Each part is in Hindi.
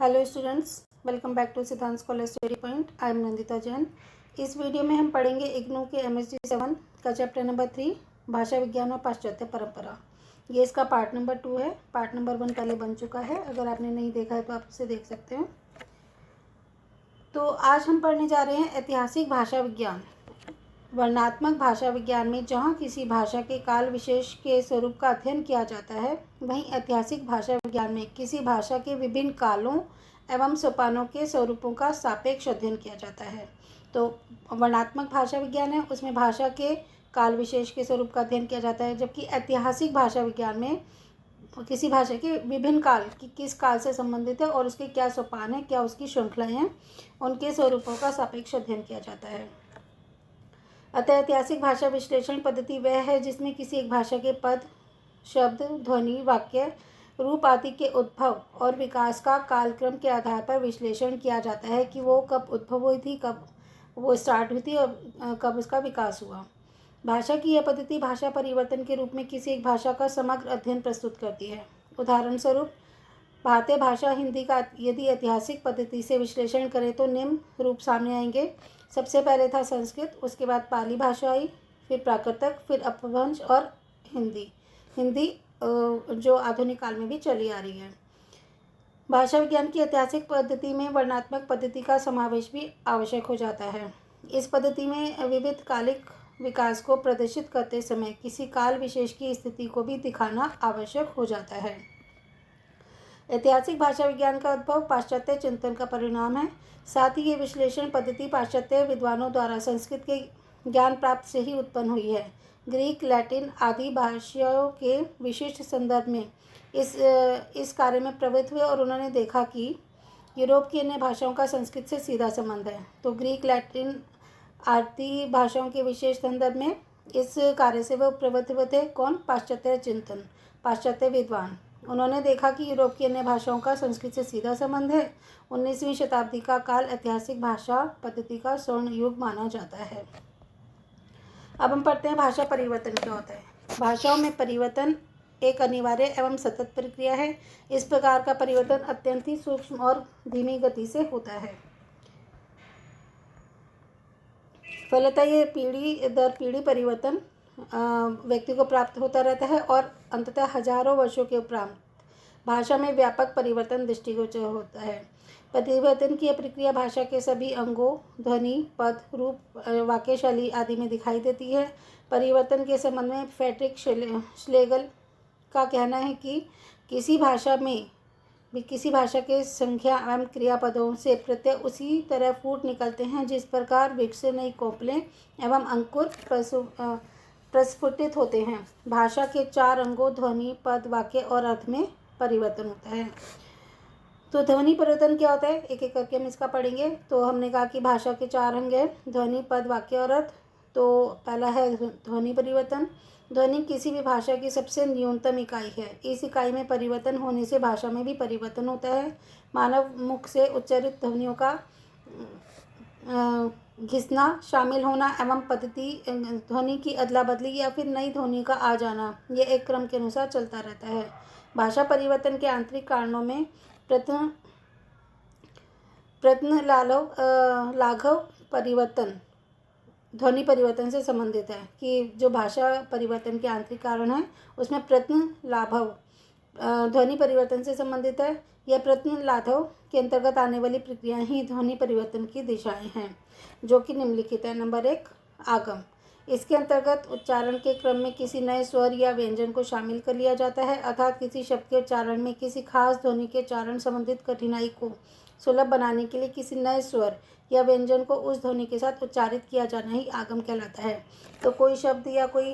Hello students, welcome back to Siddhant college study point. I am Nandita Jain. इस वीडियो में हम पढ़ेंगे इग्नू के MSD 7 का चैप्टर नंबर 3 भाषा विज्ञान और पाश्चात्य परंपरा। ये इसका पार्ट नंबर 2 है। पार्ट नंबर 1 पहले बन चुका है, अगर आपने नहीं देखा है तो आप उसे देख सकते हैं। तो आज हम पढ़ने जा रहे हैं ऐतिहासिक भाषा विज्ञान। वर्णनात्मक भाषा विज्ञान में जहाँ किसी भाषा के काल विशेष के स्वरूप का अध्ययन किया जाता है, वहीं ऐतिहासिक भाषा विज्ञान में किसी भाषा के विभिन्न कालों एवं सोपानों के स्वरूपों का सापेक्ष अध्ययन किया जाता है। तो वर्णनात्मक भाषा विज्ञान है, उसमें भाषा के काल विशेष के स्वरूप का अध्ययन किया जाता है, जबकि ऐतिहासिक भाषा विज्ञान में किसी भाषा के विभिन्न काल की किस काल से संबंधित है और उसके क्या सोपान है, क्या उसकी श्रृंखलाएँ हैं, उनके स्वरूपों का सापेक्ष अध्ययन किया जाता है। अतः ऐतिहासिक भाषा विश्लेषण पद्धति वह है जिसमें किसी एक भाषा के पद, शब्द, ध्वनि, वाक्य, रूप आदि के उद्भव और विकास का कालक्रम के आधार पर विश्लेषण किया जाता है कि वो कब उद्भव हुई थी, कब वो स्टार्ट हुई थी और कब उसका विकास हुआ। भाषा की यह पद्धति भाषा परिवर्तन के रूप में किसी एक भाषा का समग्र अध्ययन प्रस्तुत करती है। उदाहरण स्वरूप भारतीय भाषा हिंदी का यदि ऐतिहासिक पद्धति से विश्लेषण करें तो निम्न रूप सामने आएंगे। सबसे पहले था संस्कृत, उसके बाद पाली भाषा आई, फिर प्राकृतक, फिर अपभ्रंश और हिंदी जो आधुनिक काल में भी चली आ रही है। भाषा विज्ञान की ऐतिहासिक पद्धति में वर्णनात्मक पद्धति का समावेश भी आवश्यक हो जाता है। इस पद्धति में विविध कालिक विकास को प्रदर्शित करते समय किसी काल विशेष की स्थिति को भी दिखाना आवश्यक हो जाता है। ऐतिहासिक भाषा विज्ञान का उद्भव पाश्चात्य चिंतन का परिणाम है। साथ ही ये विश्लेषण पद्धति पाश्चात्य विद्वानों द्वारा संस्कृत के ज्ञान प्राप्त से ही उत्पन्न हुई है। ग्रीक, लैटिन आदि भाषाओं के विशिष्ट संदर्भ में इस कार्य में प्रवृत्त हुए और उन्होंने देखा कि यूरोप की अन्य भाषाओं का संस्कृत से सीधा संबंध है। तो ग्रीक, लैटिन आदि भाषाओं के विशेष संदर्भ में इस कार्य से वह प्रवृत्त हुए थे। कौन? पाश्चात्य चिंतन, पाश्चात्य विद्वान। उन्होंने देखा कि यूरोप की अन्य भाषाओं का संस्कृत से सीधा संबंध है। 19वीं शताब्दी का काल ऐतिहासिक भाषा पद्धति का स्वर्ण युग माना जाता है। अब हम पढ़ते हैं भाषा परिवर्तन क्या होता है। भाषाओं में परिवर्तन एक अनिवार्य एवं सतत प्रक्रिया है। इस प्रकार का परिवर्तन अत्यंत ही सूक्ष्म और धीमी गति से होता है। फलतः ये पीढ़ी दर पीढ़ी परिवर्तन व्यक्ति को प्राप्त होता रहता है और अंततः हजारों वर्षों के उपरांत भाषा में व्यापक परिवर्तन दृष्टिगोचर होता है। परिवर्तन की यह प्रक्रिया भाषा के सभी अंगों, ध्वनि, पद, रूप, वाक्य शैली आदि में दिखाई देती है। परिवर्तन के संबंध में फ्रेडरिक श्लेगल का कहना है कि किसी भाषा के संख्या एवं क्रियापदों से प्रत्यय उसी तरह फूट निकलते हैं जिस प्रकार वृक्ष से नई कोपलें एवं अंकुर प्रस्फुटित होते हैं। भाषा के 4 अंगों ध्वनि, पद, वाक्य और अर्थ में परिवर्तन होता है। तो ध्वनि परिवर्तन क्या होता है, एक एक करके हम इसका पढ़ेंगे। तो हमने कहा कि भाषा के 4 अंग हैं, ध्वनि, पद, वाक्य और अर्थ। तो पहला है ध्वनि परिवर्तन। ध्वनि किसी भी भाषा की सबसे न्यूनतम इकाई है। इस इकाई में परिवर्तन होने से भाषा में भी परिवर्तन होता है। मानव मुख से उच्चारित ध्वनियों का घिसना, शामिल होना एवं पद्धति ध्वनि की अदला बदली या फिर नई ध्वनि का आ जाना, ये एक क्रम के अनुसार चलता रहता है। भाषा परिवर्तन के आंतरिक कारणों में प्रत्न लाघव परिवर्तन ध्वनि परिवर्तन से संबंधित है। कि जो भाषा परिवर्तन के आंतरिक कारण है उसमें प्रत्न लाघव ध्वनि परिवर्तन से संबंधित है। यह प्रत्न लाघव के अंतर्गत आने वाली प्रक्रियाएं ही ध्वनि परिवर्तन की दिशाएं हैं, जो कि निम्नलिखित है। नंबर 1, आगम। इसके अंतर्गत उच्चारण के क्रम में किसी नए स्वर या व्यंजन को शामिल कर लिया जाता है, अर्थात किसी शब्द के उच्चारण में किसी खास ध्वनि के उच्चारण संबंधित कठिनाई को सुलभ बनाने के लिए किसी नए स्वर या व्यंजन को उस ध्वनि के साथ उच्चारित किया जाना ही आगम कहलाता है। तो कोई शब्द या कोई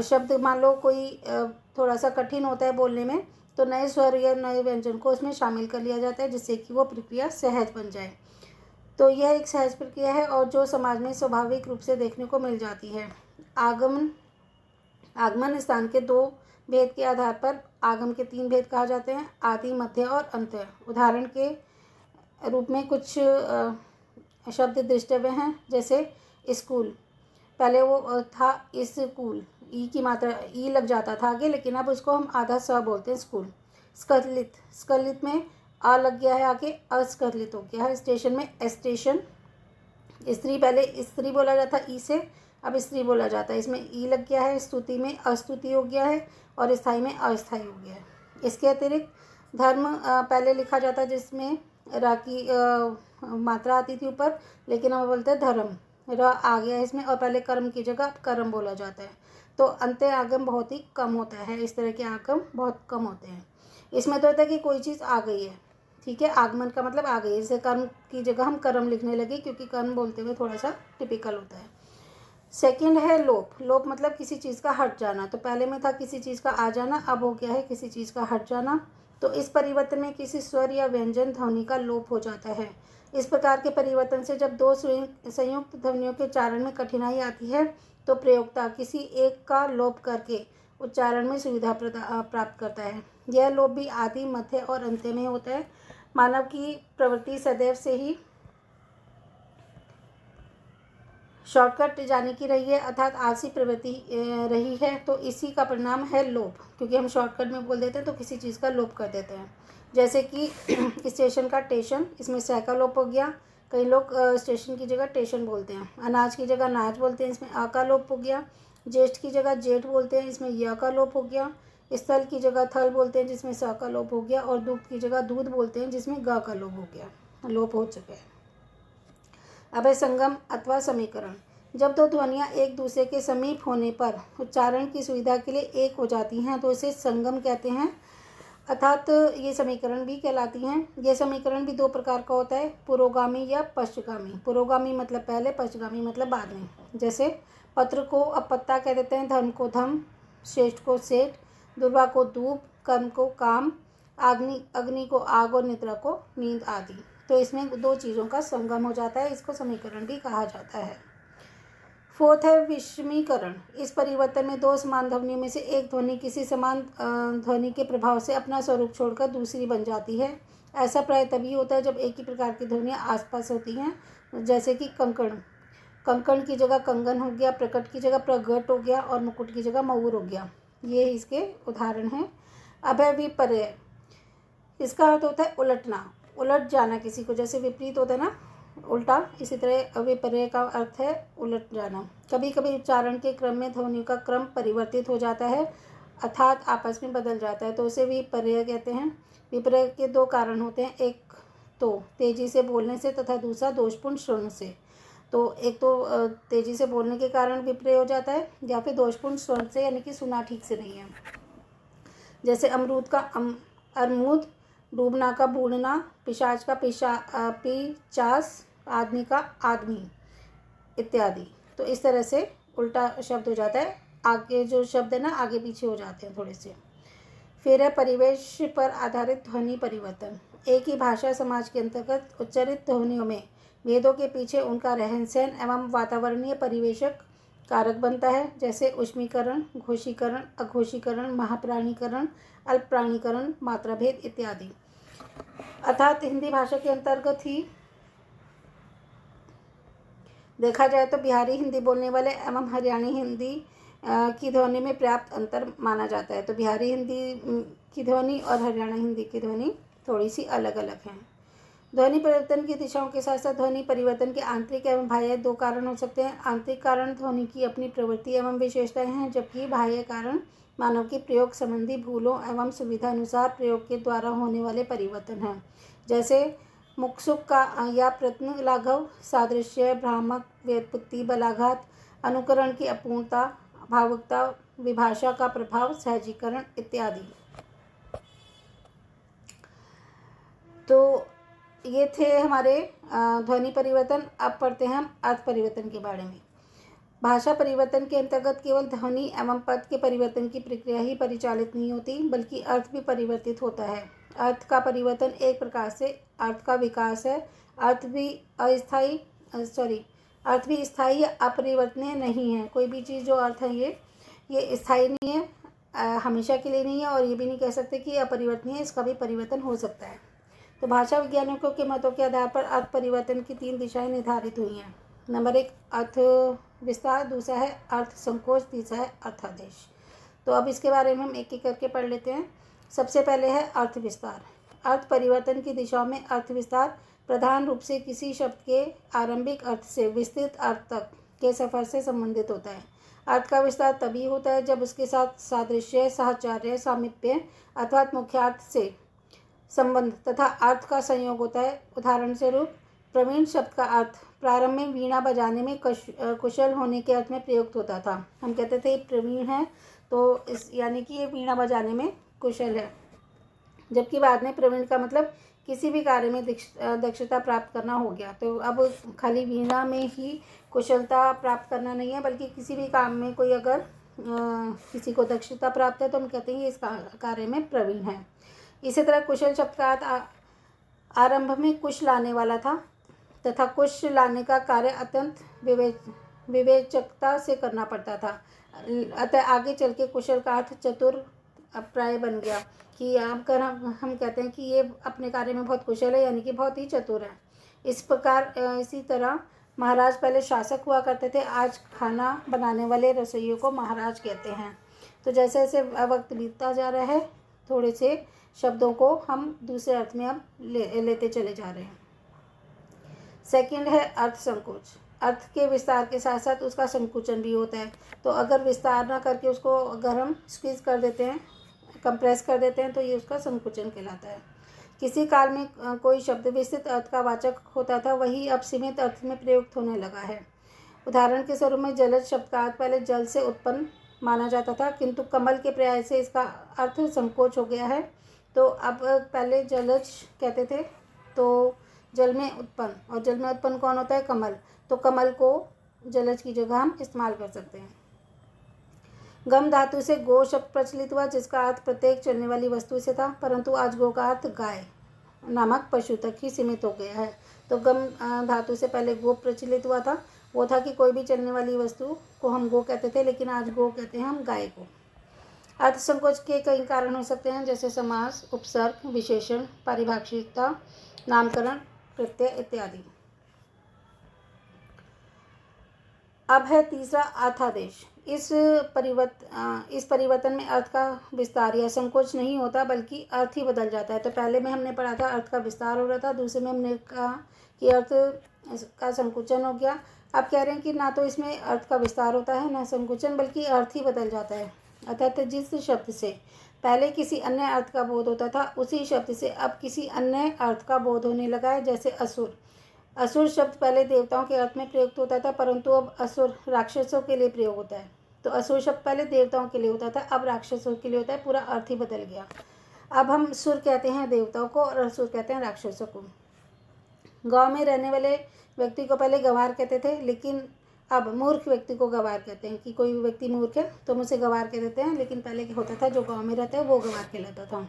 शब्द मान लो कोई थोड़ा सा कठिन होता है बोलने में, तो नए स्वर या नए व्यंजन को उसमें शामिल कर लिया जाता है जिससे कि वो प्रक्रिया सहज बन जाए। तो यह एक सहज प्रक्रिया है और जो समाज में स्वाभाविक रूप से देखने को मिल जाती है। आगमन स्थान के 2 भेद के आधार पर आगम के 3 भेद कहा जाते हैं, आदि, मध्य और अंत। उदाहरण के रूप में कुछ शब्द दृष्टव्य हैं, जैसे स्कूल। पहले वो था स्कूल, ई की मात्रा ई लग जाता था आगे, लेकिन अब उसको हम आधा स बोलते हैं स्कूल। स्खलित, स्खलित में आ लग गया है आगे, अस्खलित हो गया है। स्टेशन में स्टेशन। स्त्री, पहले स्त्री बोला जाता ई से, अब स्त्री बोला जाता है, इसमें ई लग गया है। स्तुति में अस्तुति हो गया है और स्थाई में अस्थाई हो गया है। इसके अतिरिक्त धर्म पहले लिखा जाता जिसमें रा की मात्रा आती थी ऊपर, लेकिन हम बोलते हैं धर्म, र आ गया है इसमें, और पहले कर्म की जगह अब कर्म बोला जाता है। तो अंत्य आगम बहुत ही कम होता है, इस तरह के आगम बहुत कम होते हैं। इसमें तो होता है कि कोई चीज़ आ गई है, ठीक है, आगमन का मतलब आ गई है। जैसे कर्म की जगह हम कर्म लिखने लगे, क्योंकि कर्म बोलते हुए थोड़ा सा टिपिकल होता है। सेकंड है लोप। लोप मतलब किसी चीज़ का हट जाना। तो पहले में था किसी चीज़ का आ जाना, अब हो गया है किसी चीज़ का हट जाना। तो इस परिवर्तन में किसी स्वर या व्यंजन ध्वनि का लोप हो जाता है। इस प्रकार के परिवर्तन से जब दो संयुक्त ध्वनियों के उच्चारण में कठिनाई आती है तो प्रयोक्ता किसी एक का लोप करके उच्चारण में सुविधा प्राप्त करता है। यह लोप भी आदि, मध्य और अंत्य में होता है। मानव की प्रवृत्ति सदैव से ही शॉर्टकट जाने की रही है, अर्थात आलसी प्रवृत्ति रही है। तो इसी का परिणाम है लोप, क्योंकि हम शॉर्टकट में बोल देते हैं तो किसी चीज़ का लोप कर देते हैं। जैसे कि स्टेशन का टेशन, इसमें स का लोप हो गया। कई लोग स्टेशन की जगह टेशन बोलते हैं। अनाज की जगह नाज बोलते हैं, इसमें आ का लोप हो गया। ज्येष्ठ की जगह जेठ बोलते हैं, इसमें य का लोप हो गया। स्थल की जगह थल बोलते हैं, जिसमें स का लोप हो गया। और दुग्ध की जगह दूध बोलते हैं, जिसमें ग का लोप हो गया, लोप हो चुका है। अब है संगम अथवा समीकरण। जब दो ध्वनियाँ एक दूसरे के समीप होने पर उच्चारण की सुविधा के लिए एक हो जाती हैं तो इसे संगम कहते हैं, अर्थात ये समीकरण भी कहलाती हैं। यह समीकरण भी दो प्रकार का होता है, पुरोगामी या पश्चगामी। पुरोगामी मतलब पहले, पश्चगामी मतलब बाद में। जैसे पत्र को अब पत्ता कह देते हैं, धर्म को धम, श्रेष्ठ को सेठ, दुर्वा को दूब, कर्म को काम, अग्नि को आग और निद्रा को नींद आदि। तो इसमें दो चीज़ों का संगम हो जाता है, इसको समीकरण भी कहा जाता है। फोर्थ है विषमीकरण। इस परिवर्तन में दो समान ध्वनियों में से एक ध्वनि किसी समान ध्वनि के प्रभाव से अपना स्वरूप छोड़कर दूसरी बन जाती है। ऐसा प्राय तभी होता है जब एक ही प्रकार की ध्वनियाँ आसपास होती हैं। जैसे कि कंकण, कंकण की जगह कंगन हो गया, प्रकट की जगह प्रगट हो गया और मुकुट की जगह मऊर हो गया। ये इसके उदाहरण हैं। अब है विपर्य। इसका अर्थ होता है उलटना, उलट जाना किसी को, जैसे विपरीत होता है ना, उल्टा। इसी तरह विपर्य का अर्थ है उलट जाना। कभी कभी उच्चारण के क्रम में ध्वनियों का क्रम परिवर्तित हो जाता है, अर्थात आपस में बदल जाता है, तो उसे विपर्य कहते हैं। विपर्य के दो कारण होते हैं, एक तो तेजी से बोलने से तथा दूसरा दोषपूर्ण श्रवण से। तो एक तो तेजी से बोलने के कारण विपर्य हो जाता है, या फिर दोषपूर्ण श्रवण से, यानी कि सुना ठीक से नहीं है। जैसे अमरूद का अरमूद, डूबना का बूढ़ना, पिशाच का पिचास, आदमी का आदमी इत्यादि। तो इस तरह से उल्टा शब्द हो जाता है, आगे जो शब्द है ना आगे पीछे हो जाते हैं थोड़े से। फिर है परिवेश पर आधारित ध्वनि परिवर्तन। एक ही भाषा समाज के अंतर्गत उच्चारित ध्वनियों में भेदों के पीछे उनका रहन सहन एवं वातावरणीय परिवेशक कारक बनता है। जैसे उष्मीकरण, घोषीकरण, अघोषीकरण, महाप्राणीकरण, अल्पप्राणीकरण, मात्रा भेद इत्यादि। अर्थात हिंदी भाषा के अंतर्गत ही देखा जाए तो बिहारी हिंदी बोलने वाले एवं हरियाणी हिंदी की ध्वनि में पर्याप्त अंतर माना जाता है। तो बिहारी हिंदी की ध्वनि और हरियाणा हिंदी की ध्वनि थोड़ी सी अलग अलग हैं। ध्वनि परिवर्तन की दिशाओं के साथ साथ ध्वनि परिवर्तन के आंतरिक एवं बाह्य दो कारण हो सकते हैं। आंतरिक कारण ध्वनि की अपनी प्रवृत्ति एवं विशेषताएं हैं, जबकि बाह्य कारण मानव की प्रयोग संबंधी भूलों एवं सुविधा अनुसार प्रयोग के द्वारा होने वाले परिवर्तन हैं। जैसे मुक्सुक का या प्रत्न लाघव, सादृश्य, भ्रामक, व्युत्पत्ति, बलाघात, अनुकरण की अपूर्णता, भावुकता, विभाषा का प्रभाव, सहजीकरण इत्यादि। तो ये थे हमारे ध्वनि परिवर्तन। अब पढ़ते हैं हम अर्थ परिवर्तन के बारे में। भाषा परिवर्तन के अंतर्गत केवल ध्वनि एवं पद के परिवर्तन की प्रक्रिया ही परिचालित नहीं होती, बल्कि अर्थ भी परिवर्तित होता है। अर्थ का परिवर्तन एक प्रकार से अर्थ का विकास है। अर्थ भी स्थायी या अपरिवर्तनीय नहीं है। कोई भी चीज़ जो अर्थ है ये स्थायी नहीं है, हमेशा के लिए नहीं है, और ये भी नहीं कह सकते कि अपरिवर्तनीय है, इसका भी परिवर्तन हो सकता है। तो भाषा वैज्ञानिकों के मतों के आधार पर अर्थ परिवर्तन की 3 दिशाएं निर्धारित हुई हैं। नंबर 1 अर्थ विस्तार, दूसरा है अर्थ संकोच, तीसरा है अर्थादेश। तो अब इसके बारे में हम एक एक करके पढ़ लेते हैं। सबसे पहले है अर्थ विस्तार। अर्थ परिवर्तन की दिशाओं में अर्थ विस्तार प्रधान रूप से किसी शब्द के आरंभिक अर्थ से विस्तृत अर्थ तक के सफ़र से संबंधित होता है। अर्थ का विस्तार तभी होता है जब उसके साथ सादृश्य, साहचर्य, सामीप्य अर्थात मुख्यार्थ से संबंध तथा अर्थ का संयोग होता है। उदाहरण स्वरूप, प्रवीण शब्द का अर्थ प्रारंभ में वीणा बजाने में कुशल होने के अर्थ में प्रयुक्त होता था। हम कहते थे प्रवीण है तो इस यानी कि ये वीणा बजाने में कुशल है, जबकि बाद में प्रवीण का मतलब किसी भी कार्य में दक्षता प्राप्त करना हो गया। तो अब खाली वीणा में ही कुशलता प्राप्त करना नहीं है, बल्कि किसी भी काम में कोई अगर किसी को दक्षता प्राप्त है तो हम कहते हैं ये इस कार्य में प्रवीण है। इसी तरह कुशल शब्द का अर्थ आरंभ में कुश लाने वाला था तथा कुश लाने का कार्य अत्यंत विवेचकता से करना पड़ता था। अतः आगे चल के कुशल का अर्थ चतुर प्राय बन गया कि अगर हम कहते हैं कि ये अपने कार्य में बहुत कुशल है, यानी कि बहुत ही चतुर है। इस प्रकार इसी तरह महाराज पहले शासक हुआ करते थे, आज खाना बनाने वाले रसोइयों को महाराज कहते हैं। तो जैसे जैसे वक्त बीतता जा रहा है, थोड़े से शब्दों को हम दूसरे अर्थ में अब लेते चले जा रहे हैं। सेकंड है अर्थ संकोच। अर्थ के विस्तार के साथ साथ उसका संकुचन भी होता है। तो अगर विस्तार ना करके उसको अगर हम स्क्वीज कर देते हैं, कंप्रेस कर देते हैं, तो ये उसका संकुचन कहलाता है। किसी काल में कोई शब्द विस्तृत अर्थ का वाचक होता था, वही अब सीमित अर्थ में प्रयुक्त होने लगा है। उदाहरण के स्वरूप में जलज शब्द का अर्थ पहले जल से उत्पन्न माना जाता था, किंतु कमल के प्रयास से इसका अर्थ संकोच हो गया है। तो अब पहले जलज कहते थे तो जल में उत्पन्न, और जल में उत्पन्न कौन होता है? कमल। तो कमल को जलज की जगह हम इस्तेमाल कर सकते हैं। गम धातु से गो शब्द प्रचलित हुआ, जिसका अर्थ प्रत्येक चलने वाली वस्तु से था, परंतु आज गो का अर्थ गाय नामक पशु तक ही सीमित हो गया है। तो गम धातु से पहले गो प्रचलित हुआ था, वो था कि कोई भी चलने वाली वस्तु को हम गो कहते थे, लेकिन आज गो कहते हैं हम गाय को। अर्थ संकोच के कई कारण हो सकते हैं, जैसे समास, उपसर्ग, विशेषण, पारिभाषिकता, नामकरण, प्रत्यय इत्यादि। अब है तीसरा अर्थादेश। इस परिवर्तन में अर्थ का विस्तार या संकोच नहीं होता, बल्कि अर्थ ही बदल जाता है। तो पहले में हमने पढ़ा था अर्थ का विस्तार हो रहा था, दूसरे में हमने कहा कि अर्थ का संकुचन हो गया। अब कह रहे हैं कि ना तो इसमें अर्थ का विस्तार होता है ना संकुचन, बल्कि अर्थ ही बदल जाता है। अर्थात जिस शब्द से पहले किसी अन्य अर्थ का बोध होता था, उसी शब्द से अब किसी अन्य अर्थ का बोध होने लगा है। जैसे असुर। असुर शब्द पहले देवताओं के अर्थ में प्रयुक्त होता था, परंतु अब असुर राक्षसों के लिए प्रयोग होता है। तो असुर शब्द पहले देवताओं के लिए होता था, अब राक्षसों के लिए होता है। पूरा अर्थ ही बदल गया। अब हम सुर कहते हैं देवताओं को और असुर कहते हैं राक्षसों को। गांव में रहने वाले व्यक्ति को पहले गंवार कहते थे, लेकिन अब मूर्ख व्यक्ति को गंवार कहते हैं। कि कोई भी व्यक्ति मूर्ख है तो हम उसे गंवार कह देते हैं, लेकिन पहले क्या होता था, जो गाँव में रहता है वो गंवार कहलाता था।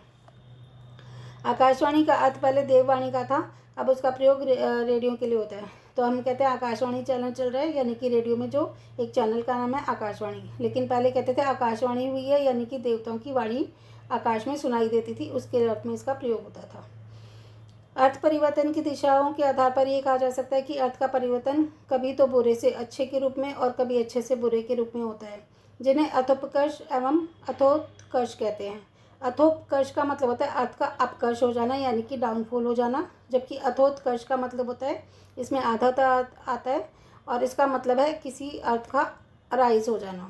आकाशवाणी का अर्थ पहले देववाणी का था, अब उसका प्रयोग रेडियो के लिए होता है। तो हम कहते हैं आकाशवाणी चैनल चल रहा है, यानी कि रेडियो में जो एक चैनल का नाम है आकाशवाणी। लेकिन पहले कहते थे आकाशवाणी हुई है, यानी कि देवताओं की वाणी आकाश में सुनाई देती थी, उसके अर्थ में इसका प्रयोग होता था। अर्थ परिवर्तन की दिशाओं के आधार पर यह कहा जा सकता है कि अर्थ का परिवर्तन कभी तो बुरे से अच्छे के रूप में और कभी अच्छे से बुरे के रूप में होता है, जिन्हें अथोपकर्ष एवं अथोत्कर्ष कहते हैं। अथोपकर्ष का मतलब होता है अर्थ का अपकर्ष हो जाना, यानी कि डाउनफॉल हो जाना, जबकि अथोत्कर्ष का मतलब होता है इसमें आधा आता है और इसका मतलब है किसी अर्थ का राइज हो जाना।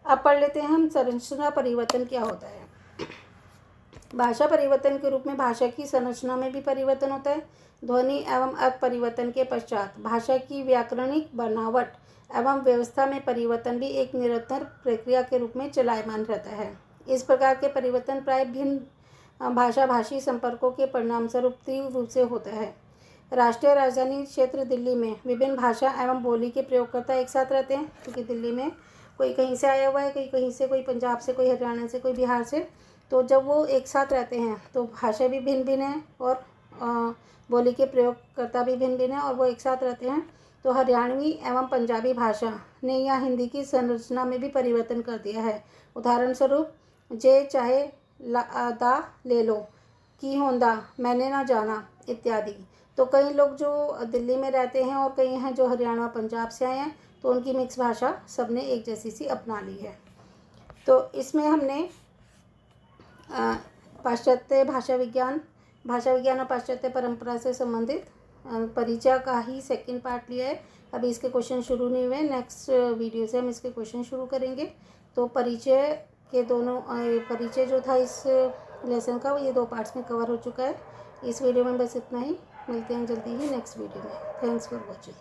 अब पढ़ लेते हैं हम संरचना परिवर्तन क्या होता है। भाषा परिवर्तन के रूप में भाषा की संरचना में भी परिवर्तन होता है। ध्वनि एवं अर्थ परिवर्तन के पश्चात भाषा की व्याकरणिक बनावट एवं व्यवस्था में परिवर्तन भी एक निरंतर प्रक्रिया के रूप में चलायमान रहता है। इस प्रकार के परिवर्तन प्राय भिन्न भाषा भाषी संपर्कों के परिणामस्वरूप तीव्र रूप से होता है। राष्ट्रीय राजधानी क्षेत्र दिल्ली में विभिन्न भाषा एवं बोली के प्रयोगकर्ता एक साथ रहते हैं, क्योंकि दिल्ली में कोई कहीं से आया हुआ है, कोई कहीं से, कोई पंजाब से, कोई हरियाणा से, कोई बिहार से। तो जब वो एक साथ रहते हैं तो भाषा भी भिन्न भिन्न है और बोली के प्रयोगकर्ता भी भिन्न भिन्न है, और वो एक साथ रहते हैं। तो हरियाणवी एवं पंजाबी भाषा ने या हिंदी की संरचना में भी परिवर्तन कर दिया है। उदाहरण स्वरूप जे चाहे दा ले लो, की होंदा मैंने ना जाना इत्यादि। तो कई लोग जो दिल्ली में रहते हैं और कई हैं जो हरियाणा पंजाब से आए हैं, तो उनकी मिक्स भाषा सबने एक जैसी सी अपना ली है। तो इसमें हमने पाश्चात्य भाषा विज्ञान और पाश्चात्य परंपरा से संबंधित परिचय का ही सेकंड पार्ट लिया है। अभी इसके क्वेश्चन शुरू नहीं हुए, नेक्स्ट वीडियो से हम इसके क्वेश्चन शुरू करेंगे। तो परिचय के दोनों परिचय जो था इस लेसन का, वो ये 2 पार्ट्स में कवर हो चुका है। इस वीडियो में बस इतना ही, मिलते हैं जल्दी ही नेक्स्ट वीडियो में। Thanks for watching.